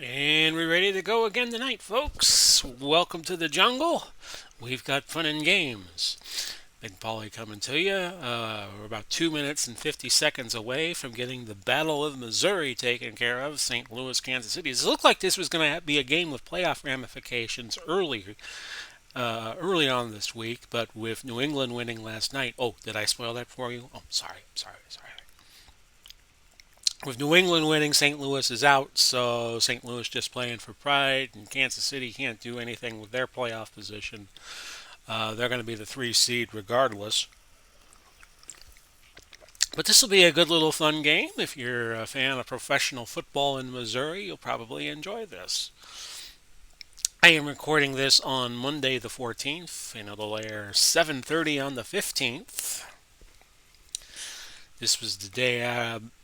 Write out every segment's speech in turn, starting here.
And we're ready to go again tonight, folks. Welcome to the jungle. We've got fun and games. Big Polly coming to you. We're about 2 minutes and 50 seconds away from getting the Battle of Missouri taken care of. St. Louis, Kansas City. It looked like this was going to be a game with playoff ramifications early on this week, but with New England winning last night. Oh, did I spoil that for you? Oh, sorry. With New England winning, St. Louis is out, so St. Louis just playing for pride, and Kansas City can't do anything with their playoff position. They're going to be the 3 seed regardless. But this will be a good little fun game. If you're a fan of professional football in Missouri, you'll probably enjoy this. I am recording this on Monday the 14th, and it'll air 7:30 on the 15th. This was the day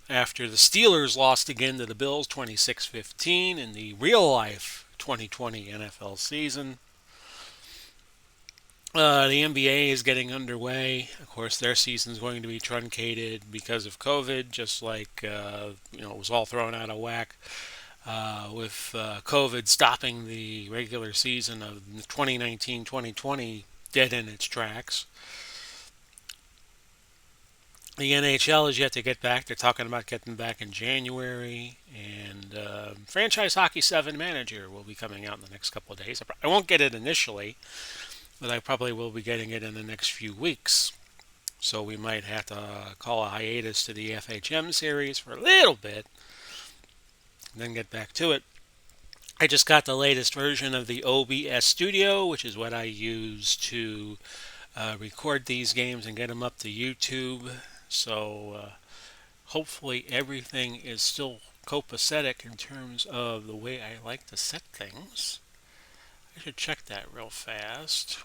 after the Steelers lost again to the Bills 26-15 in the real-life 2020 NFL season. The NBA is getting underway. Of course, their season is going to be truncated because of COVID, just like it was all thrown out of whack with COVID stopping the regular season of 2019-2020 dead in its tracks. The NHL is yet to get back. They're talking about getting back in January. And Franchise Hockey 7 Manager will be coming out in the next couple of days. I won't get it initially, but I probably will be getting it in the next few weeks. So we might have to call a hiatus to the FHM series for a little bit, and then get back to it. I just got the latest version of the OBS Studio, which is what I use to record these games and get them up to YouTube. So hopefully everything is still copacetic in terms of the way I like to set things. I should check that real fast.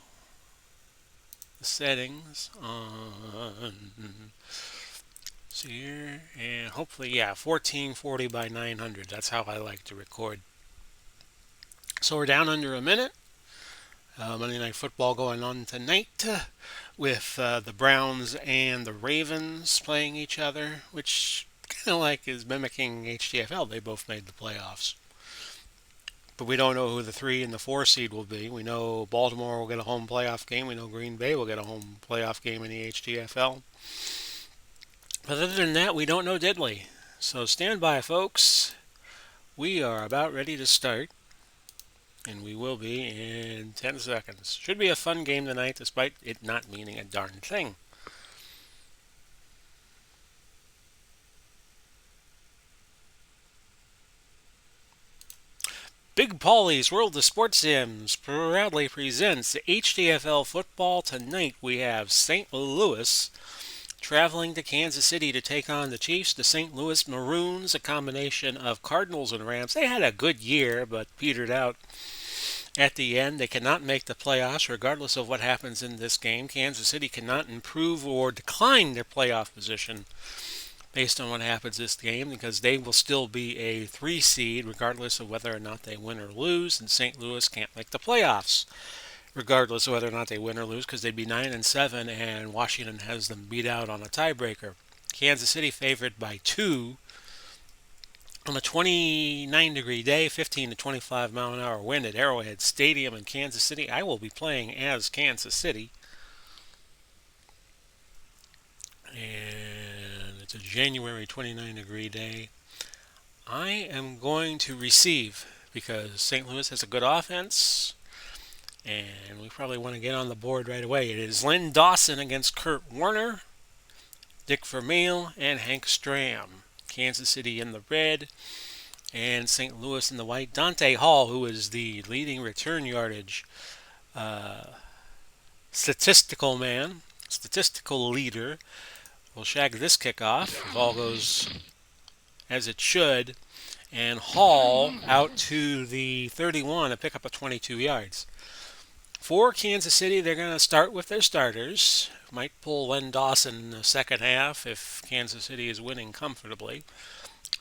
The settings on here, and hopefully, 1440 by 900. That's how I like to record. So we're down under a minute. Monday Night Football going on tonight with the Browns and the Ravens playing each other, which kind of like is mimicking HTFL. They both made the playoffs. But we don't know who the 3 and the 4 seed will be. We know Baltimore will get a home playoff game. We know Green Bay will get a home playoff game in the HTFL. But other than that, we don't know diddly. So stand by, folks. We are about ready to start. And we will be in 10 seconds. Should be a fun game tonight, despite it not meaning a darn thing. Big Paulie's World of Sports Sims proudly presents HTFL football. Tonight we have St. Louis traveling to Kansas City to take on the Chiefs. The St. Louis Maroons, a combination of Cardinals and Rams. They had a good year, but petered out at the end. They cannot make the playoffs regardless of what happens in this game. Kansas City cannot improve or decline their playoff position based on what happens this game, because they will still be a 3 seed regardless of whether or not they win or lose, and St. Louis can't make the playoffs regardless of whether or not they win or lose, because they'd be 9-7, and Washington has them beat out on a tiebreaker. Kansas City favored by 2 on a 29-degree day, 15 to 25 mile an hour wind at Arrowhead Stadium in Kansas City. I will be playing as Kansas City. And it's a January 29-degree day. I am going to receive because St. Louis has a good offense, and we probably want to get on the board right away. It is Len Dawson against Kurt Warner, Dick Vermeil, and Hank Stram. Kansas City in the red, and St. Louis in the white. Dante Hall, who is the leading return yardage statistical leader, will shag this kickoff if all goes as it should, and Hall out to the 31 to pick up a 22 yards. For Kansas City, they're going to start with their starters. Might pull Len Dawson in the second half if Kansas City is winning comfortably.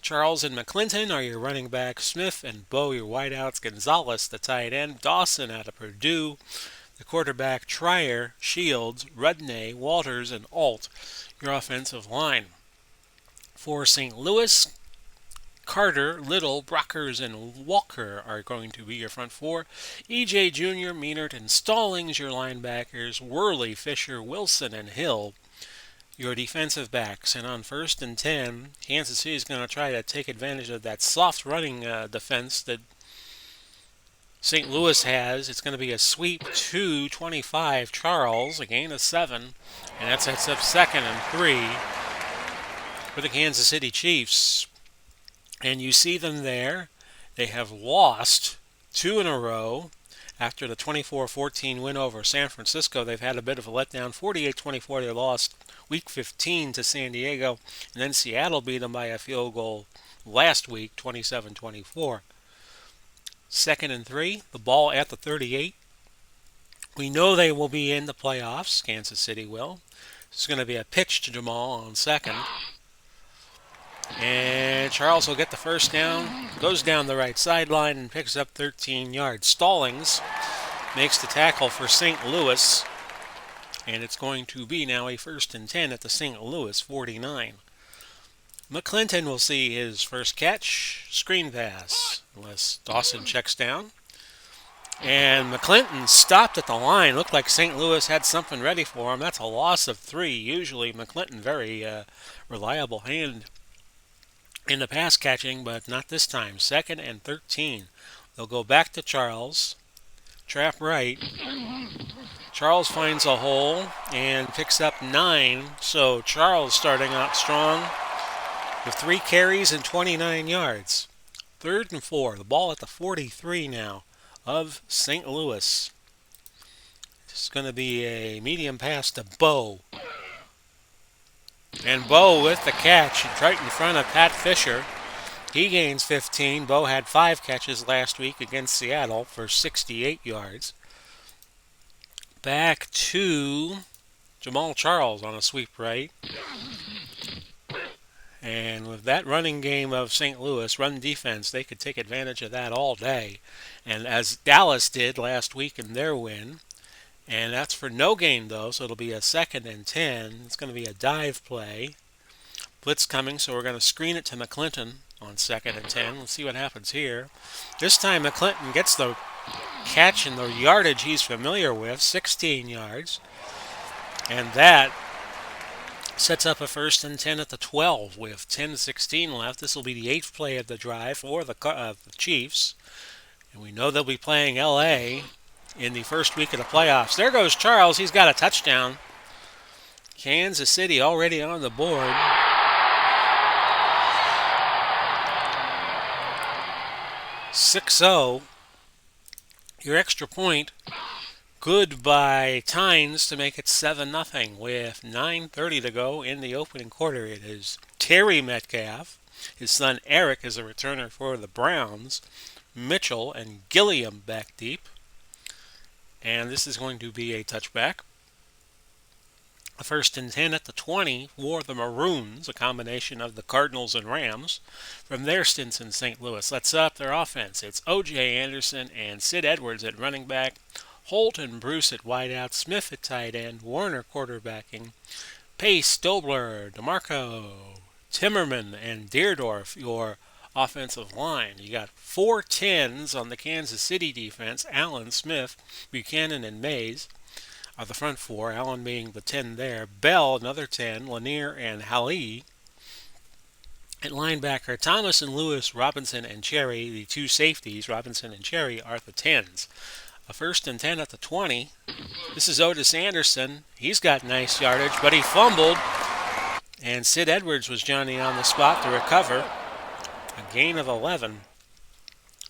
Charles and McClinton are your running backs. Smith and Bowe, your wideouts. Gonzalez, the tight end. Dawson out of Purdue. The quarterback, Trier, Shields, Rudnay, Walters, and Alt, your offensive line. For St. Louis, Carter, Little, Brockers, and Walker are going to be your front four. EJ Jr., Meanert, and Stallings, your linebackers. Worley, Fisher, Wilson, and Hill, your defensive backs. And on 1st and 10, Kansas City is going to try to take advantage of that soft running defense that St. Louis has. It's going to be a sweep to 25 Charles, a gain of 7, and that sets up 2nd and 3 for the Kansas City Chiefs. And you see them there. They have lost 2 in a row. After the 24-14 win over San Francisco, they've had a bit of a letdown. 48-24, they lost Week 15 to San Diego, and then Seattle beat them by a field goal last week, 27-24. 2nd and 3, the ball at the 38. We know they will be in the playoffs. Kansas City will. It's going to be a pitch to Jamal on 2nd. And Charles will get the first down, goes down the right sideline and picks up 13 yards. Stallings makes the tackle for St. Louis, and it's going to be now a 1st and 10 at the St. Louis 49. McClinton will see his first catch, screen pass, unless Dawson checks down. And McClinton stopped at the line. Looked like St. Louis had something ready for him. That's a loss of 3. Usually McClinton, very reliable hand in the pass catching, but not this time. 2nd and 13. They'll go back to Charles. Trap right. Charles finds a hole and picks up 9. So Charles starting out strong with 3 carries and 29 yards. 3rd and 4. The ball at the 43 now of St. Louis. It's going to be a medium pass to Bo. And Bo with the catch right in front of Pat Fisher. He gains 15. Bo had 5 catches last week against Seattle for 68 yards. Back to Jamal Charles on a sweep right. And with that running game of St. Louis, run defense, they could take advantage of that all day. And as Dallas did last week in their win. And that's for no gain, though, so it'll be a 2nd and 10. It's going to be a dive play. Blitz coming, so we're going to screen it to McClinton on 2nd and 10. Let's see what happens here. This time McClinton gets the catch and the yardage he's familiar with, 16 yards. And that sets up a 1st and 10 at the 12 with 10:16 left. This will be the 8th play of the drive for the Chiefs. And we know they'll be playing L.A. in the first week of the playoffs. There goes Charles. He's got a touchdown. Kansas City already on the board. .60. Your extra point, good by Tynes to make it 7-0 with 9:30 to go in the opening quarter. It is Terry Metcalf. His son Eric is a returner for the Browns. Mitchell and Gilliam back deep. And this is going to be a touchback. A 1st and 10 at the 20 for the Maroons, a combination of the Cardinals and Rams from their stints in St. Louis. Let's set up their offense. It's O.J. Anderson and Sid Edwards at running back, Holt and Bruce at wideout, Smith at tight end, Warner quarterbacking, Pace, Dobler, DeMarco, Timmerman, and Deerdorf, your offensive line. You got 4 10s on the Kansas City defense, Allen, Smith, Buchanan, and Mays are the front 4, Allen being the 10 there. Bell, another 10, Lanier and Halley. At linebacker, Thomas and Lewis, Robinson and Cherry, the 2 safeties, Robinson and Cherry, are the 10s. A 1st and 10 at the 20. This is Otis Anderson. He's got nice yardage, but he fumbled. And Sid Edwards was Johnny on the spot to recover. A gain of 11.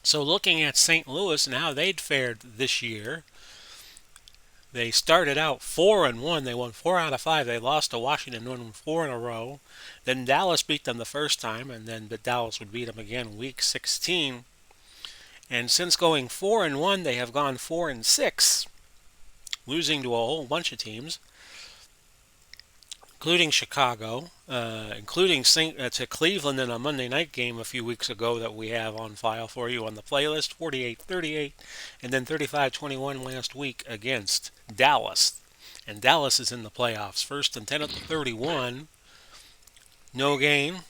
So looking at St. Louis and how they'd fared this year, they started out 4-1. They won 4 out of 5. They lost to Washington, won 4 in a row. Then Dallas beat them the first time, and then Dallas would beat them again week 16. And since going 4-1, they have gone 4-6, losing to a whole bunch of teams, including Chicago, including to Cleveland in a Monday night game a few weeks ago that we have on file for you on the playlist, 48-38, and then 35-21 last week against Dallas. And Dallas is in the playoffs. 1st and 10 at the 31. No gain.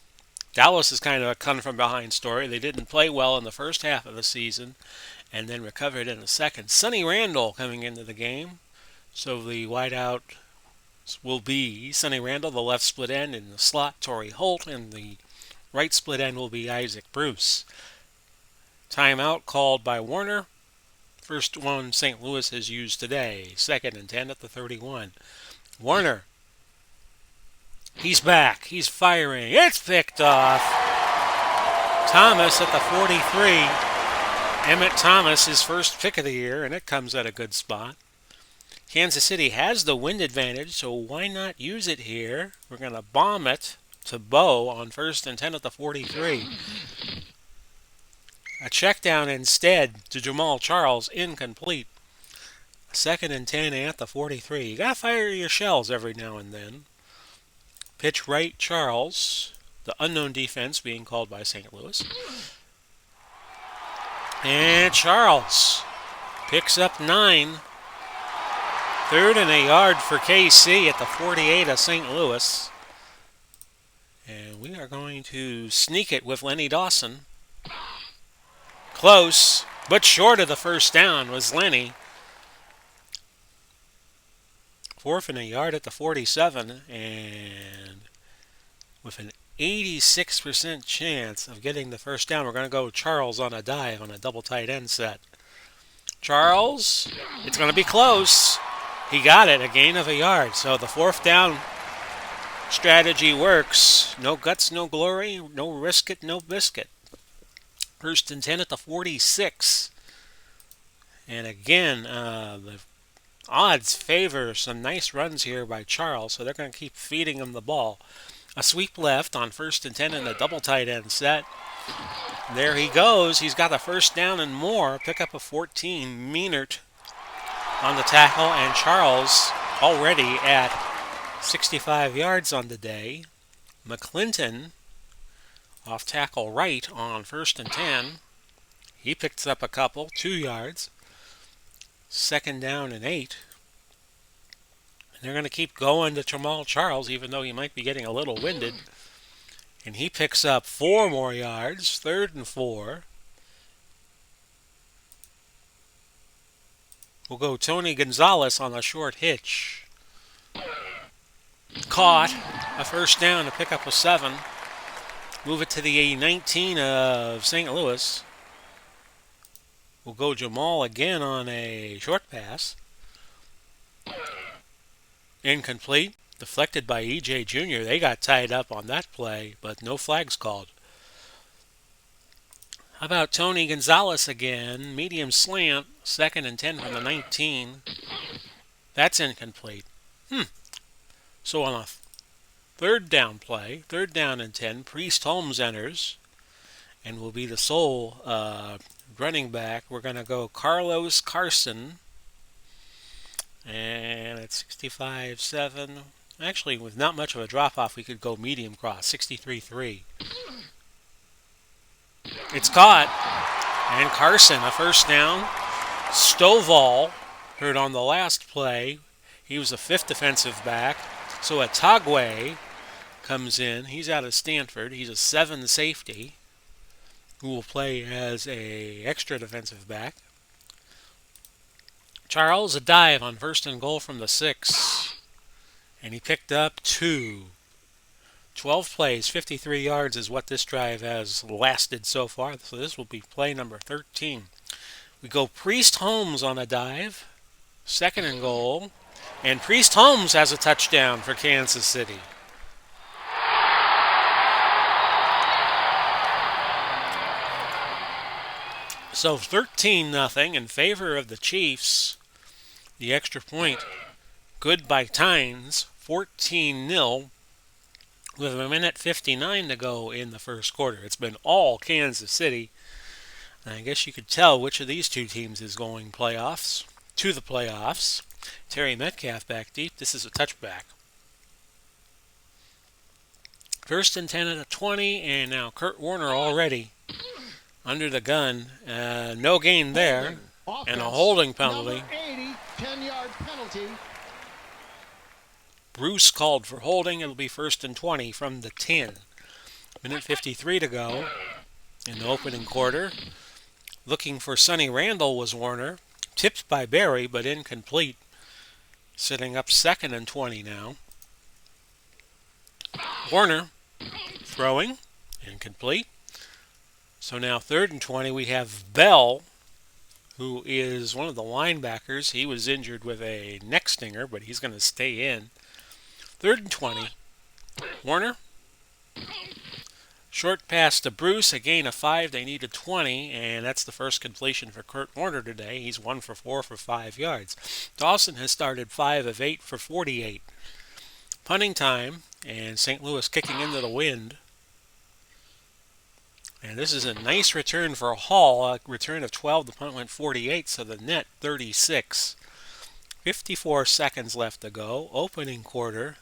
Dallas is kind of a come from behind story. They didn't play well in the first half of the season and then recovered in the second. Sonny Randall coming into the game. So the wideout will be Sonny Randall, the left split end, in the slot, Torrey Holt, and the right split end will be Isaac Bruce. Timeout called by Warner. First one St. Louis has used today. 2nd and 10 at the 31. Warner. He's back. He's firing. It's picked off. Thomas at the 43. Emmett Thomas, his first pick of the year, and it comes at a good spot. Kansas City has the wind advantage, so why not use it here? We're going to bomb it to Bo on 1st and 10 at the 43. A check down instead to Jamal Charles, incomplete. 2nd and 10 at the 43. You got to fire your shells every now and then. Pitch right, Charles. The unknown defense being called by St. Louis. And Charles picks up 9. 3rd and a yard for KC at the 48 of St. Louis. And we are going to sneak it with Lenny Dawson. Close, but short of the first down was Lenny. 4th and a yard at the 47, and with an 86% chance of getting the first down, we're going to go Charles on a dive on a double tight end set. Charles, it's going to be close. He got it, a gain of a yard. So the 4th down strategy works. No guts, no glory, no risk it, no biscuit. 1st and 10 at the 46. And again, the odds favor some nice runs here by Charles, so they're going to keep feeding him the ball. A sweep left on 1st and 10 in a double tight end set. There he goes. He's got a first down and more. Pick up a 14. Meanert on the tackle, and Charles already at 65 yards on the day. McClinton off tackle right on 1st and 10. He picks up a couple, 2 yards. 2nd down and 8. And they're going to keep going to Jamal Charles, even though he might be getting a little winded. And he picks up 4 more yards, 3rd and 4. We'll go Tony Gonzalez on a short hitch. Caught. A first down to pick up a 7. Move it to the 19 of St. Louis. We'll go Jamal again on a short pass. Incomplete. Deflected by E.J. Jr. They got tied up on that play, but no flags called. How about Tony Gonzalez again? Medium slant. 2nd and 10 from the 19. That's incomplete. So on a 3rd down play, 3rd down and 10, Priest Holmes enters and will be the sole running back. We're going to go Carlos Carson. And at 65-7, actually with not much of a drop-off, we could go medium cross, 63-3. It's caught. And Carson, a first down. Stovall, heard on the last play, he was a 5th defensive back. So Atagwe comes in. He's out of Stanford. He's a 7 safety who will play as a extra defensive back. Charles, a dive on 1st and goal from the 6. And he picked up 2. 12 plays, 53 yards is what this drive has lasted so far. So this will be play number 13. We go Priest Holmes on a dive. 2nd and goal. And Priest Holmes has a touchdown for Kansas City. So 13-0 in favor of the Chiefs. The extra point, good by Tynes, 14-0 with a minute 59 to go in the first quarter. It's been all Kansas City. And I guess you could tell which of these two teams is going to the playoffs. Terry Metcalf back deep. This is a touchback. 1st and 10 at a 20, and now Kurt Warner already under the gun. No gain there, and a holding penalty. 10-yard penalty. Bruce called for holding. It'll be 1st and 20 from the 10. Minute 53 to go in the opening quarter. Looking for Sonny Randall was Warner. Tipped by Barry, but incomplete. Sitting up 2nd and 20 now. Warner throwing. Incomplete. So now 3rd and 20. We have Bell, who is one of the linebackers. He was injured with a neck stinger, but he's going to stay in. 3rd and 20. Warner. Short pass to Bruce, a gain of 5. They needed 20, and that's the first completion for Kurt Warner today. He's 1 for 4 for 5 yards. Dawson has started 5 of 8 for 48. Punting time, and St. Louis kicking into the wind. And this is a nice return for Hall. A return of 12. The punt went 48, so the net 36. 54 seconds left to go. Opening quarter.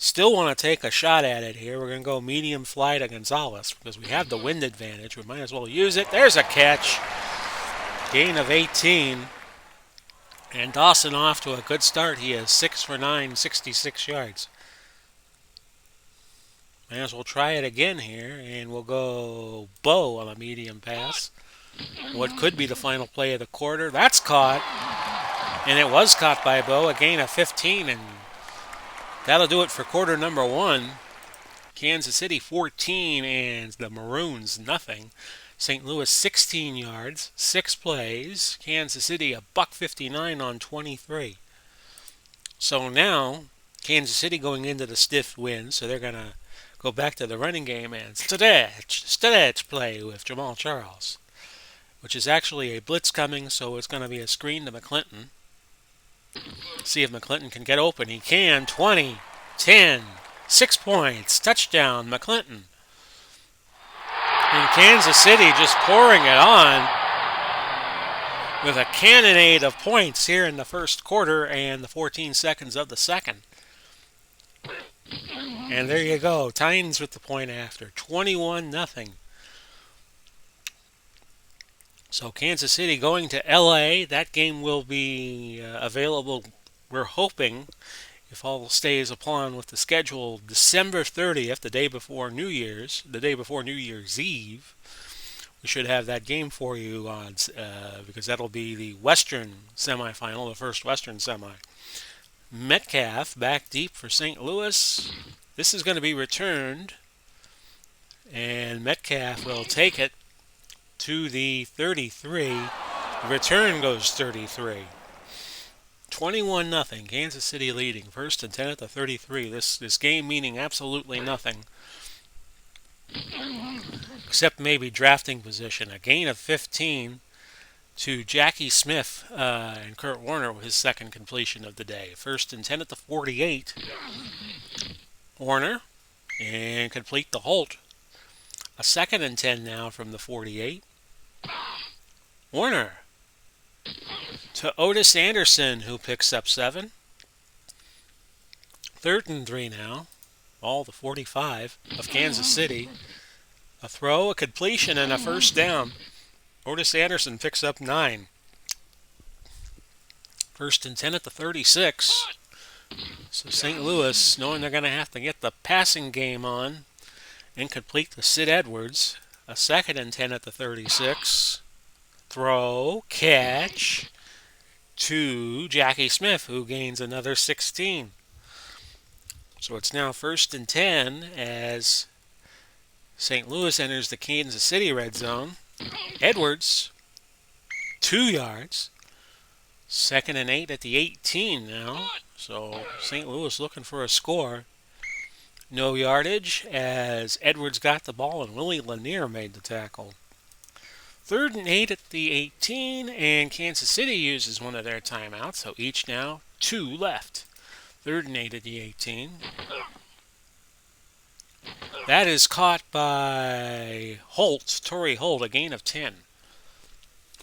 Still want to take a shot at it here. We're going to go medium fly to Gonzalez because we have the wind advantage. We might as well use it. There's a catch. Gain of 18. And Dawson off to a good start. He is 6 for 9, 66 yards. Might as well try it again here. And we'll go Bo on a medium pass. What could be the final play of the quarter. That's caught. And it was caught by Bo. A gain of 15. And that'll do it for quarter number 1. Kansas City 14 and the Maroons nothing. St. Louis 16 yards, 6 plays. Kansas City a $1.59 on 23. So now Kansas City going into the stiff wind, so they're going to go back to the running game and stretch play with Jamal Charles, which is actually a blitz coming, so it's going to be a screen to McClinton. See if McClinton can get open. He can. 20, 10, 6 points. Touchdown, McClinton. And Kansas City just pouring it on with a cannonade of points here in the first quarter and the 14 seconds of the second. And there you go. Titans with the point after. 21-0. So Kansas City going to L.A. That game will be available, we're hoping, if all stays upon with the schedule, December 30th, the day before New Year's Eve. We should have that game for you on because that'll be the Western semifinal, the first Western semi. Metcalf back deep for St. Louis. This is going to be returned, and Metcalf will take it to the 33. The return goes 33. 21-0. Kansas City leading. 1st and 10 at the 33. This game meaning absolutely nothing. Except maybe drafting position. A gain of 15 to Jackie Smith and Kurt Warner with his second completion of the day. 1st and 10 at the 48. Warner and complete the Holt. A 2nd and 10 now from the 48. Warner to Otis Anderson, who picks up 7. 3rd and 3 now. All the 45 of Kansas City. A throw, a completion, and a first down. Otis Anderson picks up 9. 1st and 10 at the 36. So St. Louis, knowing they're going to have to get the passing game on, incomplete to Sid Edwards. A 2nd and 10 at the 36. Throw, catch to Jackie Smith, who gains another 16. So it's now 1st and 10 as St. Louis enters the Kansas City red zone. Edwards, 2 yards. 2nd and 8 at the 18 now. So St. Louis looking for a score. No yardage as Edwards got the ball and Willie Lanier made the tackle. 3rd and 8 at the 18, and Kansas City uses one of their timeouts, so each now 2 left. 3rd and 8 at the 18. That is caught by Torrey Holt, a gain of 10.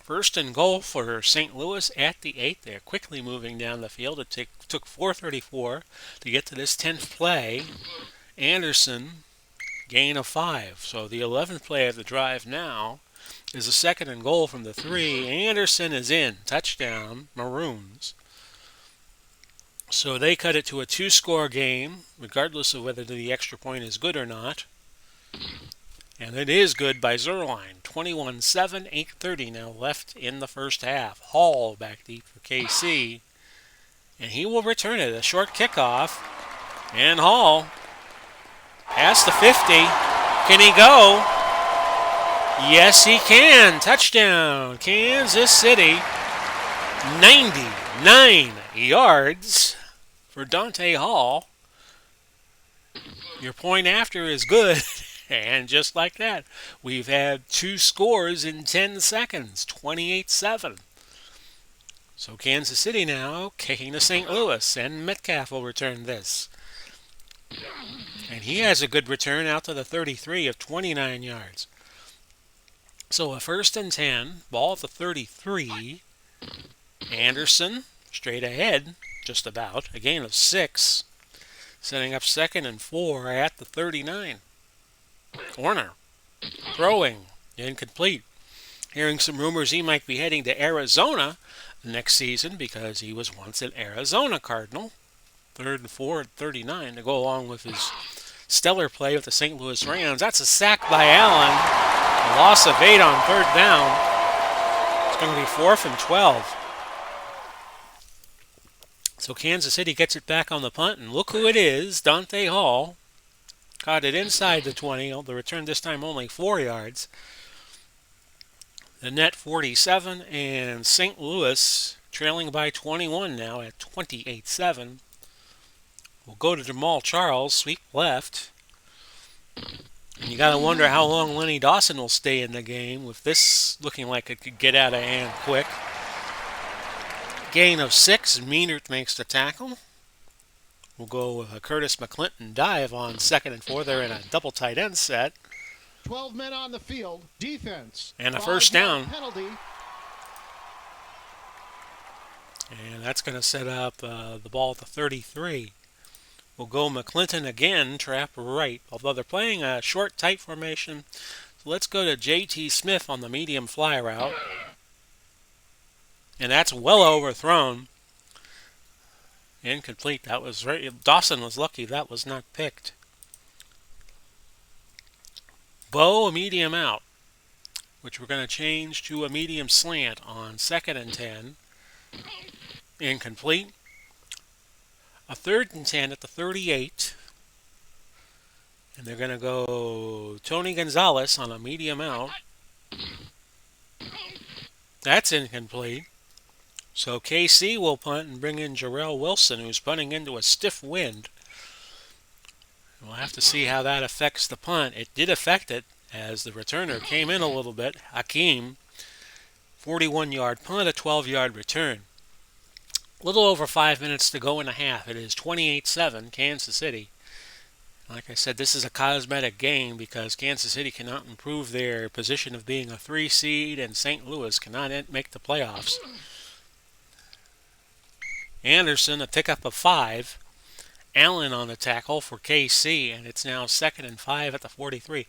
1st and goal for St. Louis at the 8. They're quickly moving down the field. It took 4:34 to get to this 10th play. Anderson, gain of 5. So the 11th play of the drive now is a 2nd and goal from the 3. Anderson is in. Touchdown, Maroons. So they cut it to a 2-score game, regardless of whether the extra point is good or not. And it is good by Zerline. 21-7, 8:30 now left in the first half. Hall back deep for KC. And he will return it. A short kickoff. And Hall past the 50. Can he go? Yes, he can. Touchdown, Kansas City. 99 yards for Dante Hall. Your point after is good. And just like that, we've had 2 scores in 10 seconds, 28-7. So Kansas City now kicking to St. Louis, and Metcalf will return this. And he has a good return out to the 33 of 29 yards. So a 1st and 10, ball at the 33. Anderson straight ahead, just about, a gain of 6. Setting up 2nd and 4 at the 39. Corner. Throwing. Incomplete. Hearing some rumors he might be heading to Arizona next season because he was once an Arizona Cardinal. 3rd and 4 at 39 to go along with his stellar play with the St. Louis Rams. That's a sack by Allen. A loss of 8 on 3rd down. It's going to be 4th and 12. So Kansas City gets it back on the punt, and look who it is, Dante Hall. Caught it inside the 20. The return this time only 4 yards. The net 47, and St. Louis trailing by 21 now at 28-7. We'll go to Jamal Charles, sweep left. And you got to wonder how long Lenny Dawson will stay in the game with this looking like it could get out of hand quick. Gain of 6, Meanert makes the tackle. We'll go with a Curtis McClinton dive on 2nd and 4. They're in a double tight end set. 12 men on the field. Defense. And a 1st down. Penalty. And that's going to set up the ball at the 33. We'll go McClinton again, trap right. Although they're playing a short, tight formation. So let's go to J.T. Smith on the medium fly route. And that's well overthrown. Incomplete. That was right. Dawson was lucky that was not picked. Bow, a medium out, which we're going to change to a medium slant on 2nd and 10. Incomplete. A 3rd and 10 at the 38. And they're going to go Tony Gonzalez on a medium out. That's incomplete. So KC will punt and bring in Jarrell Wilson, who's punting into a stiff wind. We'll have to see how that affects the punt. It did affect it as the returner came in a little bit. Hakeem, 41-yard punt, a 12-yard return. A little over 5 minutes to go in a half. It is 28-7, Kansas City. Like I said, this is a cosmetic game because Kansas City cannot improve their position of being a 3 seed and St. Louis cannot make the playoffs. Anderson, a pickup of 5. Allen on the tackle for KC, and it's now 2nd and 5 at the 43.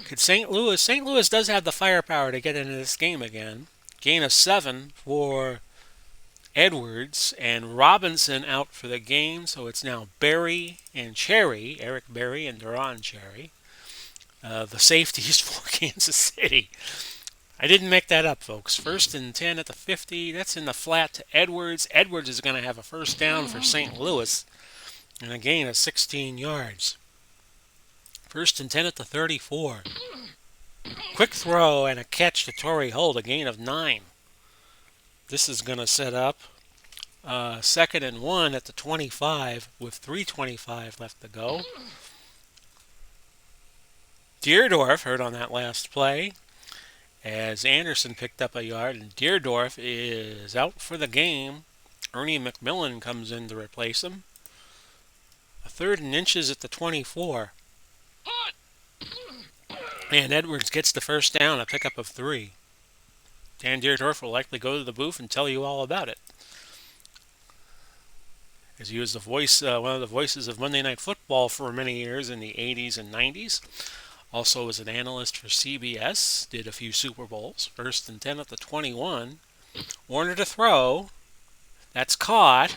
Could St. Louis does have the firepower to get into this game again. Gain of 7 for Edwards, and Robinson out for the game, so it's now Berry and Cherry, Eric Berry and Duran Cherry, the safeties for Kansas City. I didn't make that up, folks. 1st and 10 at the 50. That's in the flat to Edwards. Edwards is going to have a 1st down for St. Louis and a gain of 16 yards. 1st and 10 at the 34. Quick throw and a catch to Torrey Holt, a gain of 9. This is going to set up 2nd and 1 at the 25 with 3:25 left to go. Deerdorf hurt on that last play as Anderson picked up a yard, and Deerdorf is out for the game. Ernie McMillan comes in to replace him. A 3rd and inches at the 24. And Edwards gets the 1st down, a pickup of 3. Dan Deerdorf will likely go to the booth and tell you all about it, as he was the voice, one of the voices of Monday Night Football for many years in the 80s and 90s. Also was an analyst for CBS, did a few Super Bowls. 1st and 10 at the 21. Warner to throw. That's caught.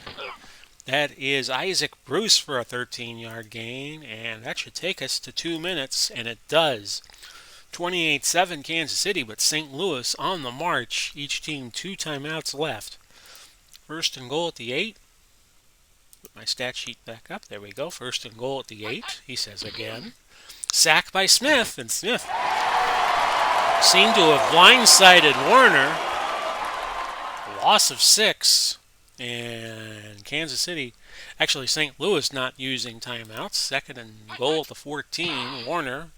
That is Isaac Bruce for a 13-yard gain, and that should take us to 2 minutes, and it does. 28-7 Kansas City, but St. Louis on the march. Each team 2 timeouts left. First and goal at the 8. Put my stat sheet back up. There we go. First and goal at the 8, he says again. Sack by Smith, and Smith seemed to have blindsided Warner. Loss of 6, and Kansas City, actually St. Louis not using timeouts. Second and goal at the 14. Warner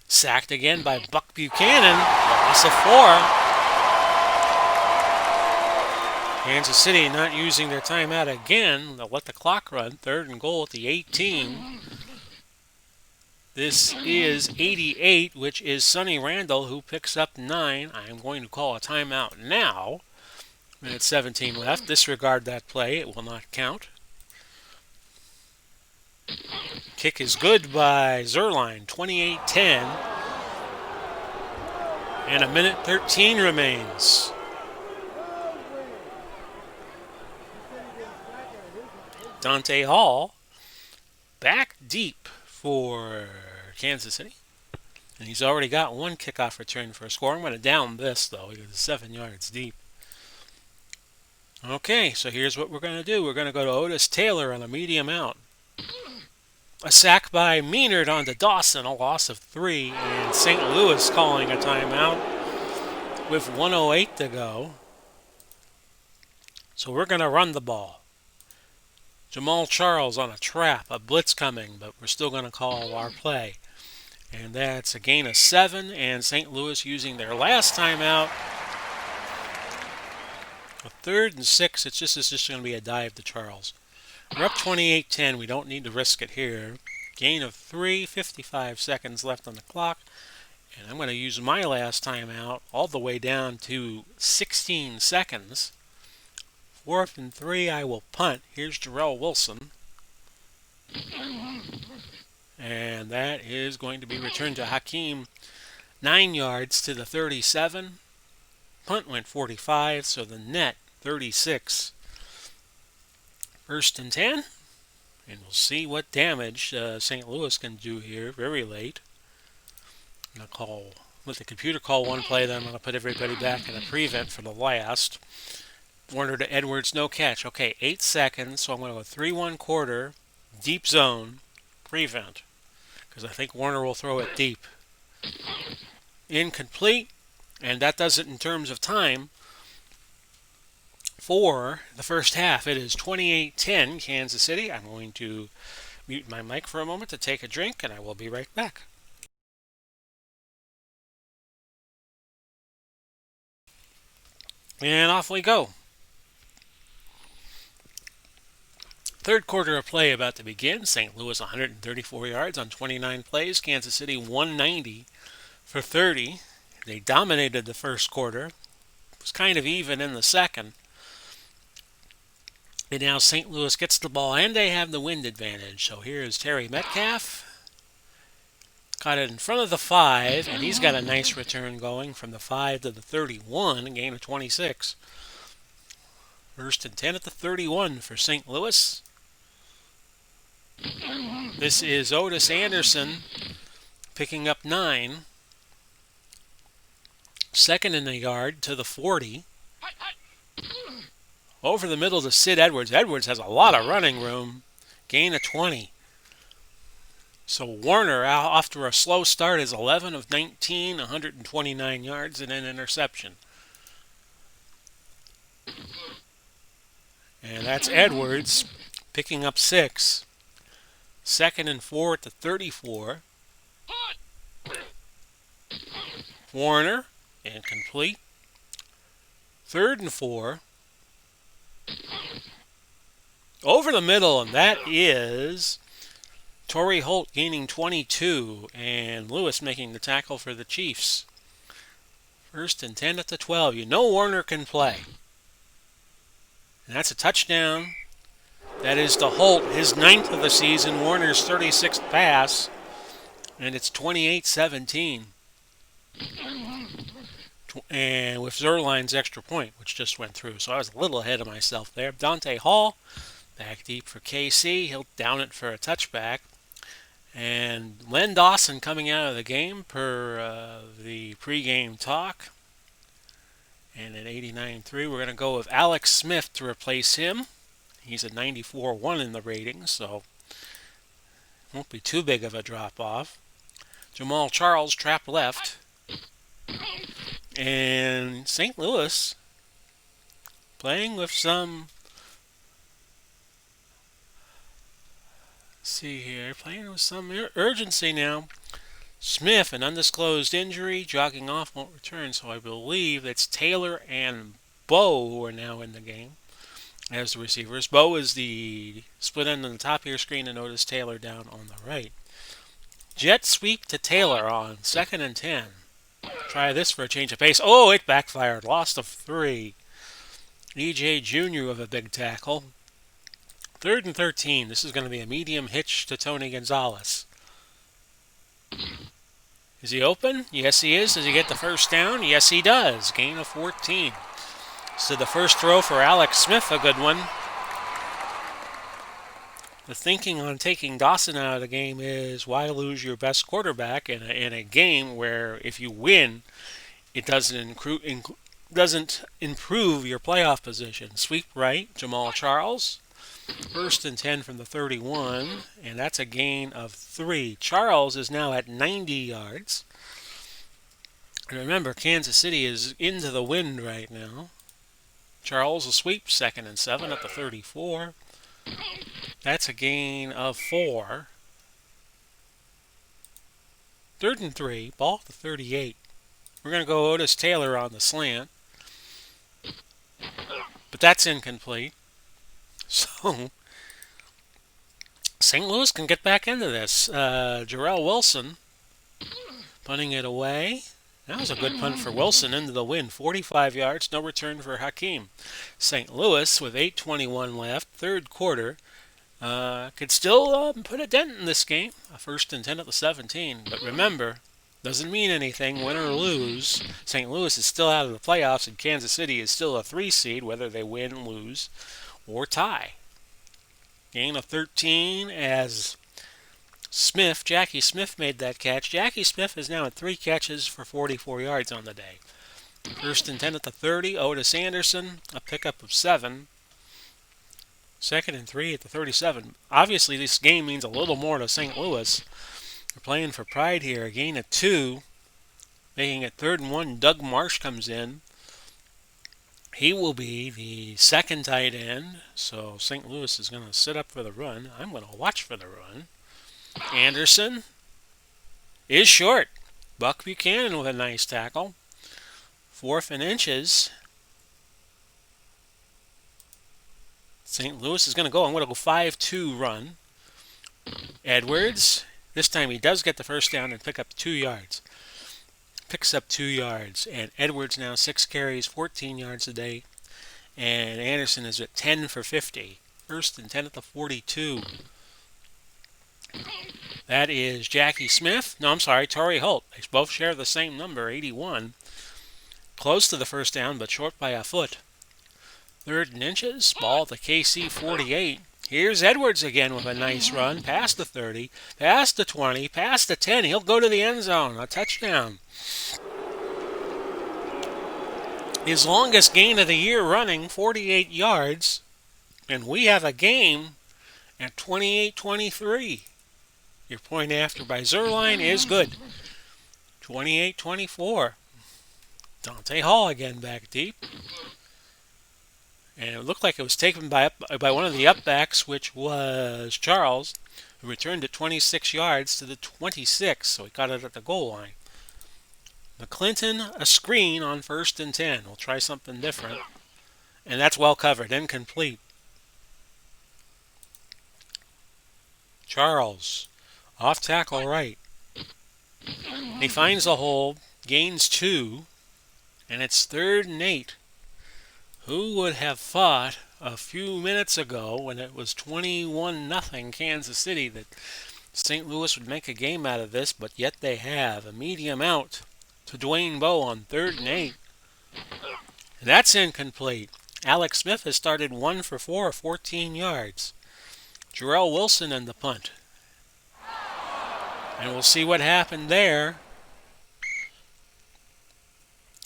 sacked again by Buck Buchanan. Loss of 4. Kansas City not using their timeout again. They'll let the clock run. Third and goal at the 18. This is 88, which is Sonny Randall, who picks up 9. I am going to call a timeout now. Minute 17 left. Disregard that play. It will not count. Kick is good by Zerline. 28-10. And a minute 13 remains. Dante Hall back deep for Kansas City. And he's already got 1 kickoff return for a score. I'm going to down this, though. He was 7 yards deep. Okay, so here's what we're going to do. We're going to go to Otis Taylor on a medium out. A sack by Meanard onto Dawson, a loss of 3. And St. Louis calling a timeout with 1:08 to go. So we're going to run the ball. Jamal Charles on a trap, a blitz coming, but we're still going to call our play. And that's a gain of 7, and St. Louis using their last timeout. A 3rd and 6, it's just going to be a dive to Charles. We're up 28-10. We don't need to risk it here. Gain of 3, 55 seconds left on the clock. And I'm going to use my last timeout all the way down to 16 seconds. 4th and 3, I will punt. Here's Jarrell Wilson. And that is going to be returned to Hakeem. 9 yards to the 37. Punt went 45, so the net 36. 1st and 10. And we'll see what damage St. Louis can do here very late. I'm going to let the computer call one play, then I'm going to put everybody back in a prevent for the last. Warner to Edwards, no catch. Okay, 8 seconds, so I'm going to go 3-1 quarter, deep zone, prevent. Because I think Warner will throw it deep. Incomplete, and that does it in terms of time. For the first half, it is 28-10 Kansas City. I'm going to mute my mic for a moment to take a drink, and I will be right back. And off we go. Third quarter of play about to begin. St. Louis 134 yards on 29 plays. Kansas City 190 for 30. They dominated the first quarter. It was kind of even in the second. And now St. Louis gets the ball, and they have the wind advantage. So here is Terry Metcalf. Got it in front of the 5, and he's got a nice return going from the 5 to the 31, a gain of 26. 1st and 10 at the 31 for St. Louis. This is Otis Anderson picking up 9. 2nd in the yard to the 40. Over the middle to Sid Edwards. Edwards has a lot of running room. Gain of 20. So Warner, after a slow start, is 11 of 19, 129 yards and an interception. And that's Edwards picking up 6. 2nd and 4 at the 34. Warner, incomplete. 3rd and 4. Over the middle, and that is Torrey Holt gaining 22, and Lewis making the tackle for the Chiefs. 1st and 10 at the 12. You know Warner can play. And that's a touchdown. That is to Holt, his 9th of the season, Warner's 36th pass, and it's 28-17. And with Zerline's extra point, which just went through. So I was a little ahead of myself there. Dante Hall Back deep for KC. He'll down it for a touchback. And Len Dawson coming out of the game per the pregame talk. And at 89.3, we're going to go with Alex Smith to replace him. He's a 94.1 in the rating, so won't be too big of a drop-off. Jamal Charles, trap left. And St. Louis playing with some, let's see here, playing with some urgency now. Smith, an undisclosed injury, jogging off, won't return, so I believe it's Taylor and Bo who are now in the game as the receivers. Bo is the split end on the top of your screen, and notice Taylor down on the right. Jet sweep to Taylor on 2nd and 10. Try this for a change of pace. Oh, it backfired. Lost of 3. EJ Jr. with a big tackle. 3rd and 13. This is going to be a medium hitch to Tony Gonzalez. Is he open? Yes, he is. Does he get the first down? Yes, he does. Gain of 14. So the first throw for Alex Smith, a good one. The thinking on taking Dawson out of the game is why lose your best quarterback in a game where if you win, it doesn't improve your playoff position. Sweep right, Jamal Charles. 1st and 10 from the 31, and that's a gain of 3. Charles is now at 90 yards. And remember, Kansas City is into the wind right now. Charles will sweep 2nd and 7 at the 34. That's a gain of 4. 3rd and 3, ball at the 38. We're going to go Otis Taylor on the slant. But that's incomplete. So, St. Louis can get back into this. Jarrell Wilson punting it away. That was a good punt for Wilson into the wind. 45 yards, no return for Hakeem. St. Louis with 8:21 left, 3rd quarter. Could still put a dent in this game. 1st and 10 at the 17. But remember, doesn't mean anything, win or lose. St. Louis is still out of the playoffs, and Kansas City is still a 3 seed, whether they win, lose, or tie. Gain of 13 as Jackie Smith made that catch. Jackie Smith is now at 3 catches for 44 yards on the day. 1st and 10 at the 30. Otis Anderson, a pickup of 7. 2nd and 3 at the 37. Obviously, this game means a little more to St. Louis. They're playing for pride here. A gain of 2, making it 3rd and 1. Doug Marsh comes in. He will be the 2nd tight end. So St. Louis is going to sit up for the run. I'm going to watch for the run. Anderson is short. Buck Buchanan with a nice tackle. 4th and inches. St. Louis is going to go. I'm going to go 5-2 run. Edwards. This time he does get the first down and pick up 2 yards. Picks up 2 yards. And Edwards now 6 carries, 14 yards a day. And Anderson is at 10 for 50. 1st and 10 at the 42. That is Jackie Smith. No, I'm sorry, Torrey Holt. They both share the same number, 81. Close to the first down, but short by a foot. 3rd and inches. Ball at the KC 48. Here's Edwards again with a nice run. Past the 30. Past the 20. Past the 10. He'll go to the end zone. A touchdown. His longest gain of the year running, 48 yards. And we have a game at 28-23. Your point after by Zerline is good. 28-24. Dante Hall again back deep. And it looked like it was taken by one of the upbacks, which was Charles, who returned it 26 yards to the 26, so he got it at the goal line. McClinton, a screen on 1st and 10. We'll try something different. And that's well covered, incomplete. Charles, off tackle right. He finds a hole, gains 2, and it's 3rd and 8. Who would have thought a few minutes ago when it was 21-0 Kansas City that St. Louis would make a game out of this, but yet they have. A medium out to Dwayne Bowe on 3rd and 8. And that's incomplete. Alex Smith has started 1 for 4, 14 yards. Jarrell Wilson in the punt. And we'll see what happened there.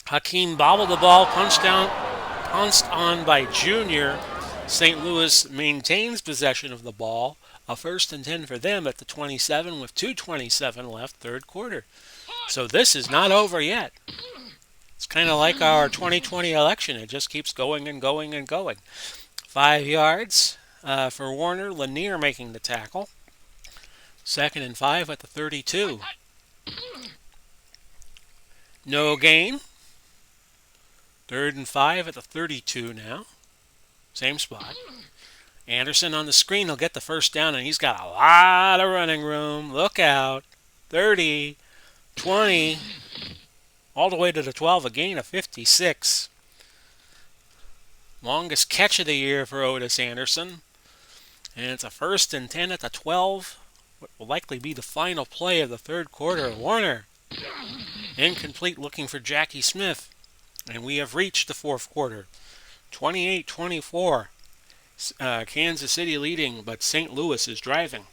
Hakeem bobbled the ball, punched on by Junior. St. Louis maintains possession of the ball. A 1st and 10 for them at the 27 with 2:27 left, third quarter. So this is not over yet. It's kind of like our 2020 election. It just keeps going and going and going. 5 yards for Warner. Lanier making the tackle. 2nd and 5 at the 32. No gain. 3rd and 5 at the 32 now. Same spot. Anderson on the screen will get the first down, and he's got a lot of running room. Look out. 30, 20, all the way to the 12, a gain of 56. Longest catch of the year for Otis Anderson. And it's a 1st and 10 at the 12. What will likely be the final play of the third quarter. Warner. Incomplete, looking for Jackie Smith. And we have reached the fourth quarter. 28-24. Kansas City leading, but St. Louis is driving.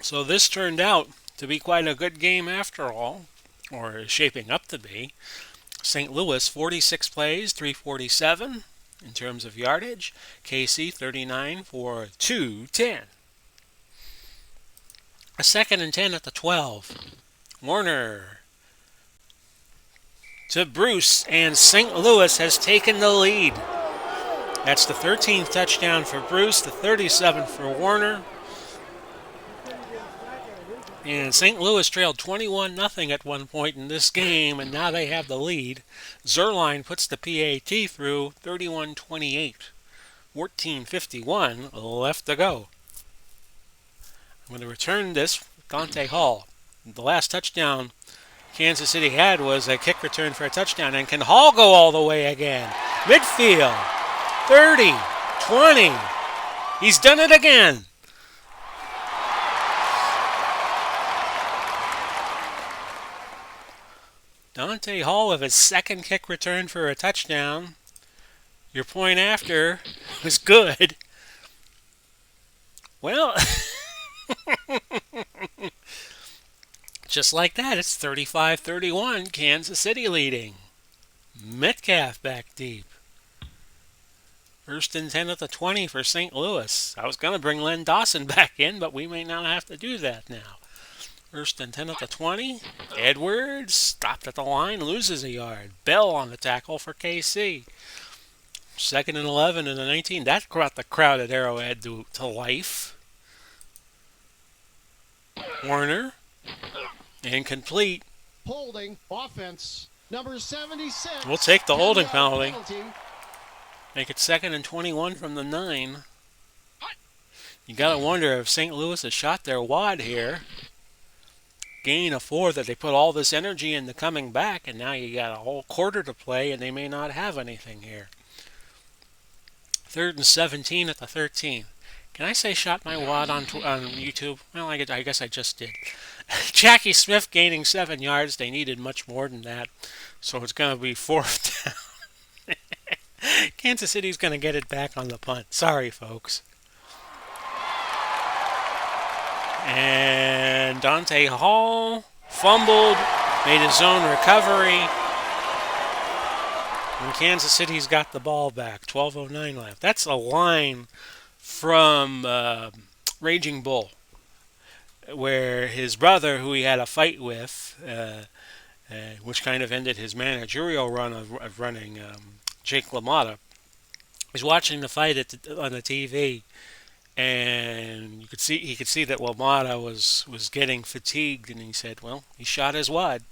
So this turned out to be quite a good game after all, or is shaping up to be. St. Louis 46 plays, 347 in terms of yardage. KC 39 for 210. A 2nd and 10 at the 12. Warner to Bruce, and St. Louis has taken the lead. That's the 13th touchdown for Bruce, the 37th for Warner. And St. Louis trailed 21-0 at one point in this game, and now they have the lead. Zerline puts the PAT through 31-28. 14:51 left to go. I'm going to return this with Dante Hall. The last touchdown Kansas City had was a kick return for a touchdown. And can Hall go all the way again? Midfield. 30, 20. He's done it again. Dante Hall with his 2nd kick return for a touchdown. Your point after was good. Well, just like that, it's 35-31, Kansas City leading. Metcalf back deep. 1st and 10 at the 20 for St. Louis. I was going to bring Len Dawson back in, but we may not have to do that now. 1st and 10 at the 20. Edwards stopped at the line, loses a yard. Bell on the tackle for KC. 2nd and 11 and the 19. That brought the crowd at Arrowhead to life. Warner. Incomplete. Holding offense. Number 76. We'll take the holding penalty. Make it 2nd and 21 from the 9. You got to wonder if St. Louis has shot their wad here. Gain of 4 that they put all this energy into coming back, and now you got a whole quarter to play, and they may not have anything here. 3rd and 17 at the 13. Can I say shot my wad on YouTube? Well, I guess I just did. Jackie Smith gaining 7 yards. They needed much more than that, so it's going to be 4th down. Kansas City's going to get it back on the punt. Sorry, folks. And Dante Hall fumbled, made his own recovery. And Kansas City's got the ball back. 12:09 left. That's a line from Raging Bull, where his brother, who he had a fight with, which kind of ended his managerial run of running, Jake LaMotta, was watching the fight on the TV, and he could see that LaMotta was getting fatigued, and he said, well, he shot his wad.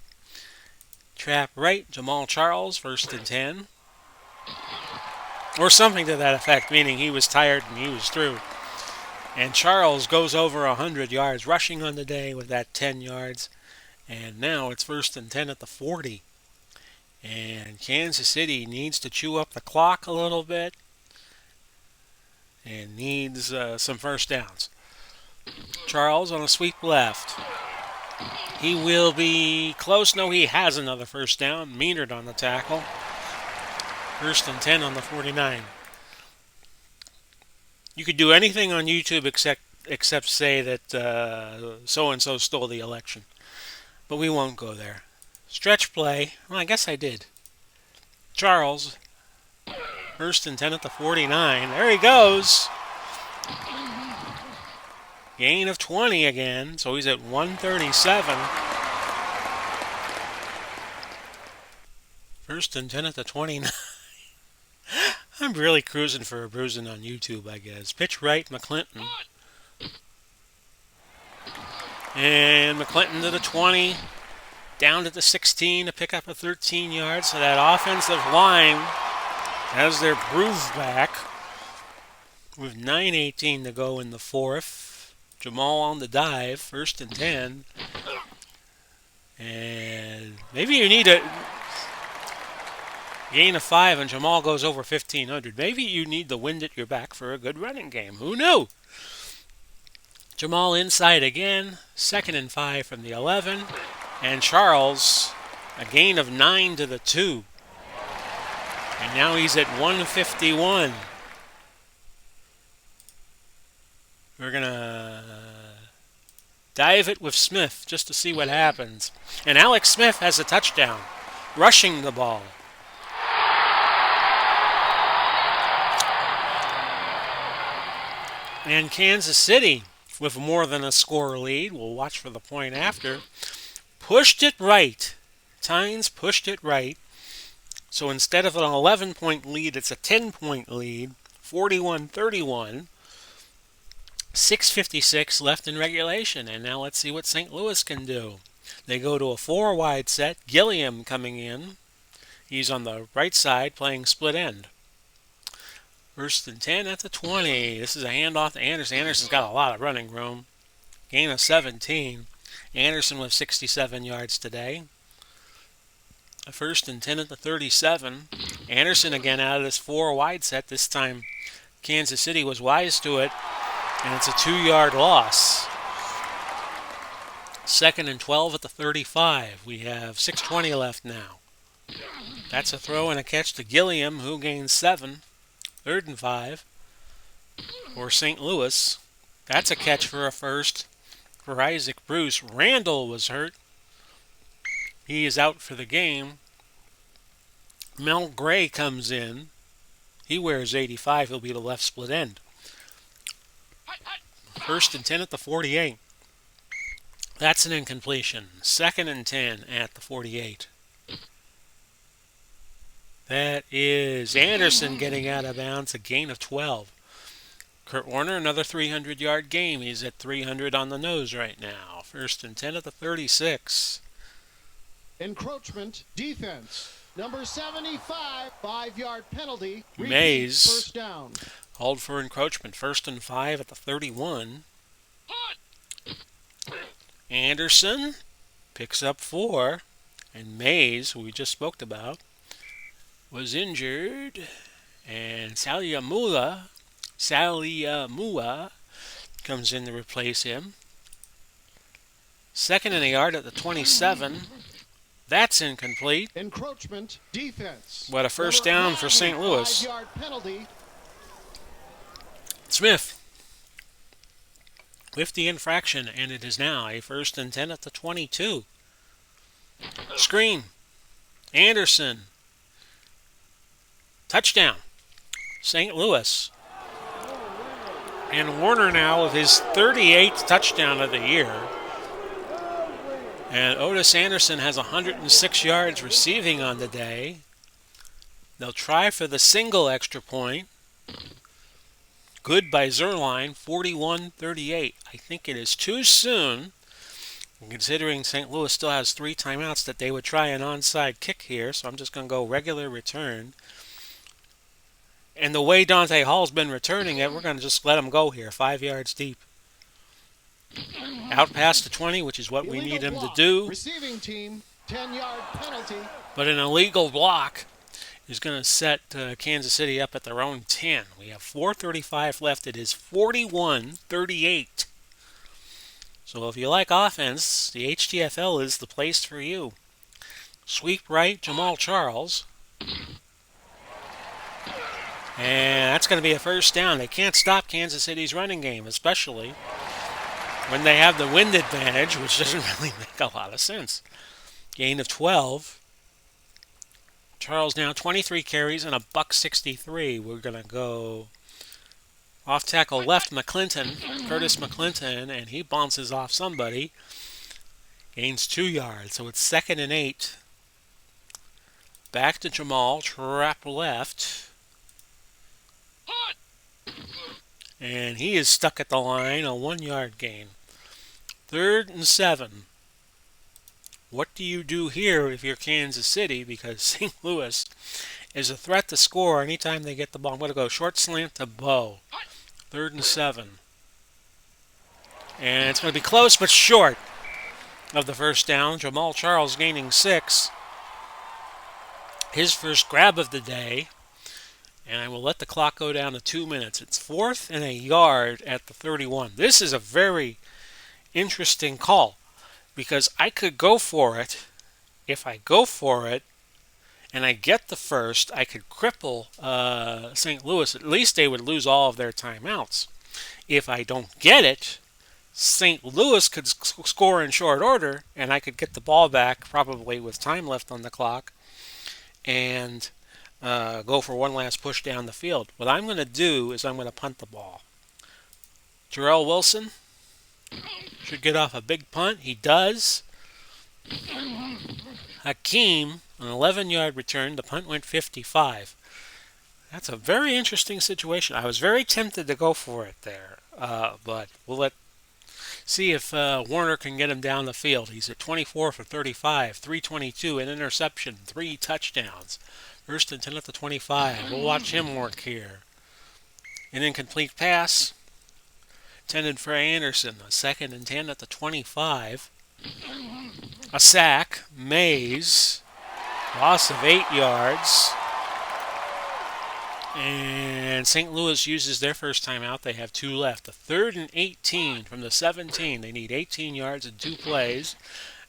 Trap right, Jamal Charles, 1st and 10. Or something to that effect, meaning he was tired and he was through. And Charles goes over 100 yards rushing on the day with that 10 yards. And now it's 1st and 10 at the 40. And Kansas City needs to chew up the clock a little bit and needs some first downs. Charles on a sweep left. He will be close. No, he has another first down. Meanard on the tackle. First and 10 on the 49. You could do anything on YouTube except say that so and so stole the election, but we won't go there. Stretch play. Well, I guess I did. Charles. First and 10 at the 49. There he goes. Gain of 20 again, so he's at 137. First and 10 at the 29. I'm really cruising for a bruising on YouTube, I guess. Pitch right, McClinton. And McClinton to the 20. Down to the 16 to pick up a 13 yards. So that offensive line has their groove back. With 9:18 to go in the fourth. Jamal on the dive. First and 10. And maybe you need a gain of 5 and Jamal goes over 1,500. Maybe you need the wind at your back for a good running game. Who knew? Jamal inside again. 2nd and 5 from the 11. And Charles, a gain of 9 to the 2. And now he's at 151. We're going to dive it with Smith just to see what happens. And Alex Smith has a touchdown, rushing the ball. And Kansas City, with more than a score lead, we'll watch for the point after, pushed it right. Tynes pushed it right. So instead of an 11-point lead, it's a 10-point lead, 41-31. 6:56 left in regulation. And now let's see what St. Louis can do. They go to a 4-wide set. Gilliam coming in. He's on the right side playing split end. First and 10 at the 20. This is a handoff to Anderson. Anderson's got a lot of running room. Gain of 17. Anderson with 67 yards today. A first and 10 at the 37. Anderson again out of this 4-wide set. This time Kansas City was wise to it. And it's a 2-yard loss. 2nd and 12 at the 35. We have 6:20 left now. That's a throw and a catch to Gilliam, who gains 7. 3rd and 5 for St. Louis. That's a catch for a first for Isaac Bruce. Randall was hurt. He is out for the game. Mel Gray comes in. He wears 85. He'll be the left split end. First and 10 at the 48. That's an incompletion. 2nd and 10 at the 48. That is Anderson getting out of bounds, a gain of 12. Kurt Warner, another 300-yard game. He's at 300 on the nose right now. First and 10 at the 36. Encroachment defense. Number 75, 5-yard penalty. Repeat, Mays first down. called for encroachment. 1st and 5 at the 31. Anderson picks up 4. And Mays, who we just spoke about, was injured. And Saliamua comes in to replace him. 2nd and a yard at the 27. That's incomplete. Encroachment defense. What a first down for St. Louis. 5-yard penalty. Smith with the infraction, and it is now a 1st and 10 at the 22. Screen. Anderson. Touchdown. St. Louis. And Warner now with his 38th touchdown of the year. And Otis Anderson has 106 yards receiving on the day. They'll try for the single extra point. Good by Zerline, 41-38. I think it is too soon, considering St. Louis still has 3 timeouts, that they would try an onside kick here. So I'm just going to go regular return. And the way Dante Hall's been returning it, we're going to just let him go here, 5 yards deep. Out past the 20, which is what we need him to do. Receiving team, 10-yard penalty. But an illegal block is going to set Kansas City up at their own 10. We have 4:35 left. It is 41-38. So if you like offense, the HTFL is the place for you. Sweep right, Jamal Charles. And that's going to be a first down. They can't stop Kansas City's running game, especially when they have the wind advantage, which doesn't really make a lot of sense. Gain of 12. Charles now 23 carries and a buck 63. We're going to go off tackle left McClinton, Curtis McClinton, and he bounces off somebody. Gains 2 yards, so it's 2nd and 8. Back to Jamal, trap left. And he is stuck at the line, a 1-yard gain. 3rd and 7. What do you do here if you're Kansas City? Because St. Louis is a threat to score anytime they get the ball. I'm going to go short slant to Bo. 3rd and 7. And it's going to be close but short of the first down. Jamal Charles gaining 6. His first grab of the day. And I will let the clock go down to 2 minutes. It's 4th and a yard at the 31. This is a very interesting call because I could go for it. If I go for it and I get the first, I could cripple St. Louis. At least they would lose all of their timeouts. If I don't get it, St. Louis could score in short order, and I could get the ball back probably with time left on the clock and go for one last push down the field. What I'm going to do is I'm going to punt the ball. Jarrell Wilson should get off a big punt. He does. Hakeem, an 11-yard return. The punt went 55. That's a very interesting situation. I was very tempted to go for it there, but we'll see if Warner can get him down the field. He's at 24 for 35, 322, an interception, 3 touchdowns. 1st and 10 at the 25. We'll watch him work here. An incomplete pass intended for Anderson. A 2nd and 10 at the 25. A sack. Mays. Loss of 8 yards. And St. Louis uses their first timeout. They have 2 left. A 3rd and 18 from the 17. They need 18 yards in 2 plays.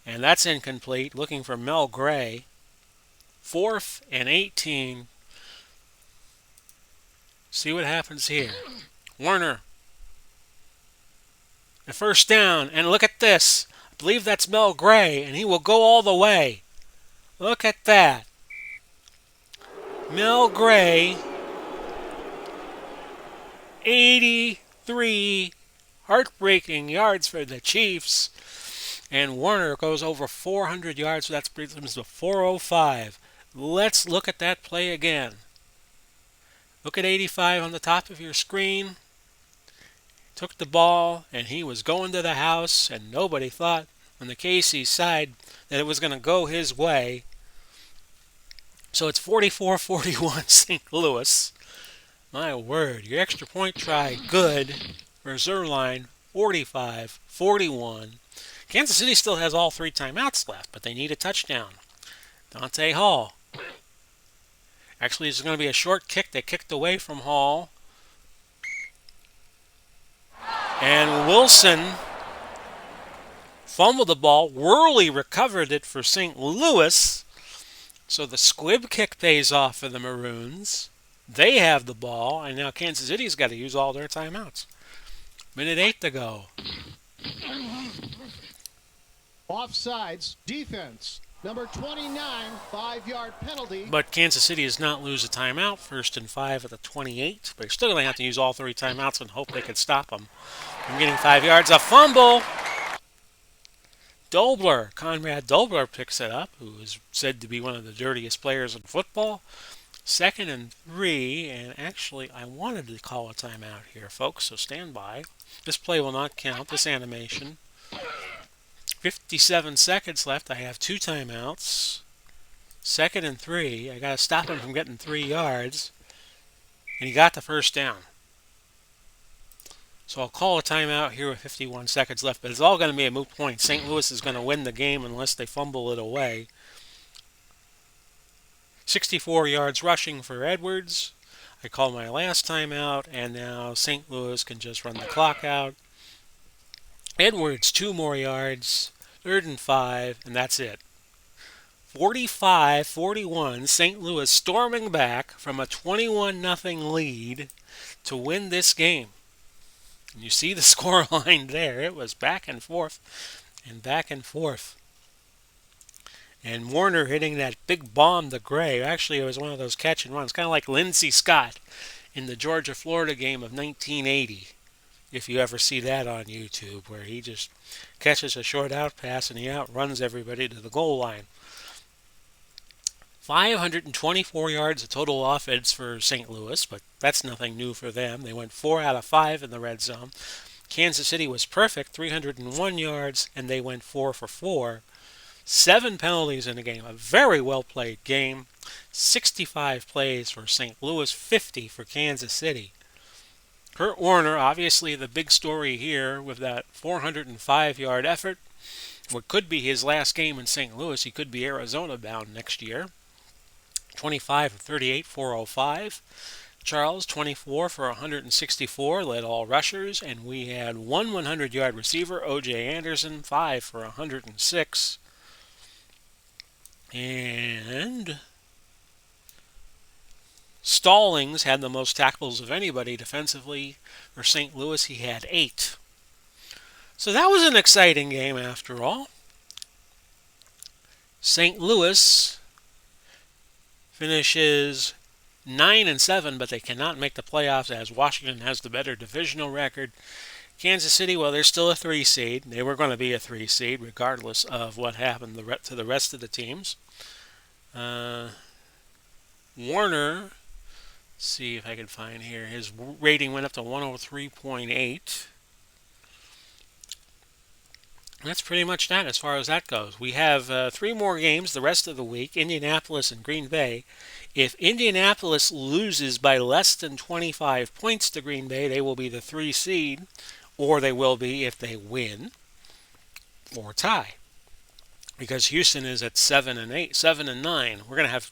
And that's incomplete. Looking for Mel Gray. 4th and 18. See what happens here. Warner. A first down. And look at this. I believe that's Mel Gray. And he will go all the way. Look at that. Mel Gray. 83 heartbreaking yards for the Chiefs. And Warner goes over 400 yards. So that brings him to 405. Let's look at that play again. Look at 85 on the top of your screen. Took the ball, and he was going to the house, and nobody thought on the KC side that it was going to go his way. So it's 44-41 St. Louis. My word, your extra point try, good. For Zerline, 45-41. Kansas City still has all 3 timeouts left, but they need a touchdown. Dante Hall. Actually, it's going to be a short kick. They kicked away from Hall. And Wilson fumbled the ball. Worley recovered it for St. Louis. So the squib kick pays off for the Maroons. They have the ball, and now Kansas City's got to use all their timeouts. Minute 8 to go. Offsides, defense. Number 29, 5-yard penalty. But Kansas City does not lose a timeout. 1st and 5 at the 28. But they're still going to have to use all 3 timeouts and hope they can stop them from getting 5 yards. A fumble. Dobler, Conrad Dobler picks it up, who is said to be one of the dirtiest players in football. 2nd and 3, and actually I wanted to call a timeout here, folks, so stand by. This play will not count, this animation. 57 seconds left. I have 2 timeouts. 2nd and 3. I got to stop him from getting 3 yards. And he got the first down. So I'll call a timeout here with 51 seconds left, but it's all going to be a moot point. St. Louis is going to win the game unless they fumble it away. 64 yards rushing for Edwards. I call my last timeout, and now St. Louis can just run the clock out. Edwards, 2 more yards. 3rd and 5, and that's it. 45-41, St. Louis storming back from a 21-0 lead to win this game. And you see the score line there. It was back and forth and back and forth. And Warner hitting that big bomb to Gray. Actually, it was one of those catch and runs, kind of like Lindsey Scott in the Georgia-Florida game of 1980. If you ever see that on YouTube, where he just catches a short out pass and he outruns everybody to the goal line. 524 yards of total offense for St. Louis, but that's nothing new for them. They went 4 out of 5 in the red zone. Kansas City was perfect, 301 yards, and they went 4 for 4. 7 penalties in the game. A very well played game. 65 plays for St. Louis, 50 for Kansas City. Kurt Warner, obviously the big story here with that 405-yard effort. What could be his last game in St. Louis. He could be Arizona bound next year. 25 of 38, 405. Charles, 24 for 164, led all rushers. And we had one 100-yard receiver, O.J. Anderson, 5 for 106. And Stallings had the most tackles of anybody defensively. For St. Louis, he had 8. So that was an exciting game after all. St. Louis finishes 9-7, but they cannot make the playoffs as Washington has the better divisional record. Kansas City, well, they're still a 3 seed. They were going to be a 3 seed regardless of what happened to the rest of the teams. Warner, see if I can find here. His rating went up to 103.8. That's pretty much that as far as that goes. We have 3 more games the rest of the week, Indianapolis and Green Bay. If Indianapolis loses by less than 25 points to Green Bay, they will be the 3 seed, or they will be if they win or tie. Because Houston is at 7-8, 7-9. We're going to have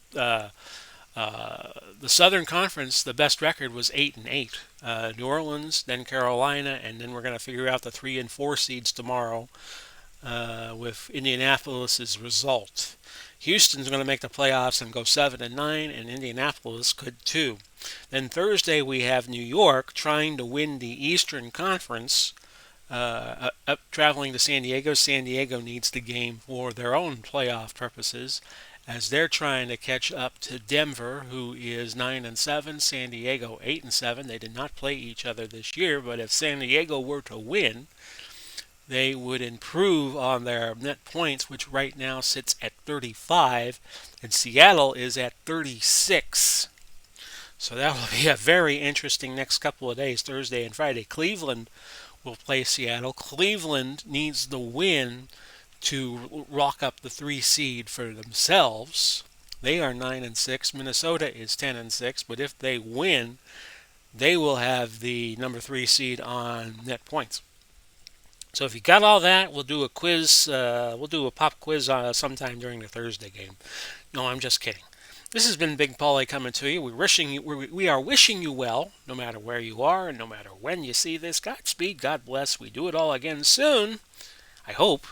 the Southern Conference. The best record was 8-8. New Orleans, then Carolina, and then we're going to figure out the 3 and 4 seeds tomorrow with Indianapolis's result. Houston's going to make the playoffs and go 7-9, and Indianapolis could too. Then Thursday we have New York trying to win the Eastern Conference. Up traveling to San Diego. San Diego needs the game for their own playoff purposes, as they're trying to catch up to Denver, who is 9-7. San Diego 8-7. They did not play each other this year, but if San Diego were to win, they would improve on their net points, which right now sits at 35, and Seattle is at 36. So that will be a very interesting next couple of days, Thursday and Friday. Cleveland will play Seattle. Cleveland needs the win to rock up the 3 seed for themselves. They are 9-6. Minnesota is 10-6. But if they win, they will have the number 3 seed on net points. So if you got all that, we'll do a quiz. We'll do a pop quiz sometime during the Thursday game. No, I'm just kidding. This has been Big Paulie coming to you. We are wishing you well, no matter where you are and no matter when you see this. Godspeed, God bless. We do it all again soon. I hope.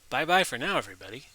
Bye-bye for now, everybody.